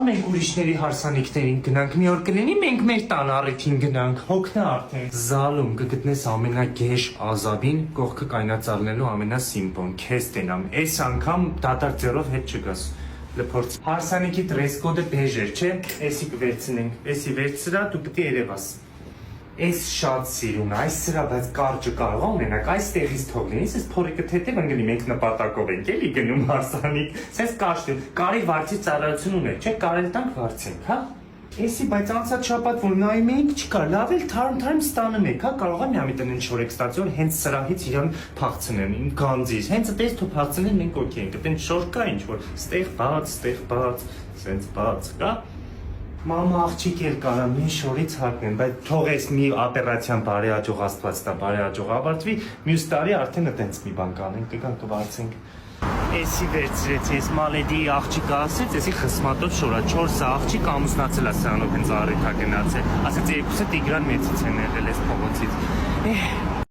Մենք ուրիշների հարսանիքներին գնանք, մի օր կլինի մենք մեր տան առիթին գնանք, հոգնա արդեն։ Զալում կգտնես ամենագեշ ազաբին, կողքը կայնած առնելու ամենասիմպոն, քեզ տենամ, այս անգամ դատարկ ձեռով հետ չգաս։ Լփորձ։ Հարսանիքի դրես կոդը բեժ էր, չէ՞։ Էսի կվերցնենք, էսի վերցրա, դու պիտի երևաս։ Այս շատ սիրուն, այս սրա, բայց կարճը կարող ունենակ, այստեղից թողնես, այս փորիկը թեթև ընկնի, մենք նպատակով ենք էլի գնում հարսանիք, սենց կաշտել, կարի վարձի ծառայություն ուներ, չէ, կարել տանք վարձենք, հա։ Էսի, բայց անցած շաբաթ որ նայում էինք, չկա, լավ էլ թարմ ստանում եք, հա, կարող եմ մի տնեն շորեք ստացի, որ հենց սրահից իրան փախցնեն, իմ գանձից, հենց այդպես թող փախցնեն, մենք օքեյ ենք, այդեն շոր կա ինչ-որ, ստեղ բաց, սենց բաց, կա։ Մամա աղջիկ էլ կարամ մի շորից հակնեն, բայց թող ես մի ապերացիան բարի աջող աստված տա, բարի աջող ավարտվի, մյուս տարի արդեն այդենց մի բան կանենք, կգան կվարձենք։ Էսի վերցրեց, ես մալեդի աղջիկը ասեց, էսի խսմատով շորա, 4 աղջիկ ամուսնացել է սրանով հենց առիթա գնացել, ասեց երկուսը Տիգրան մեծից են եղել ես փողոցից։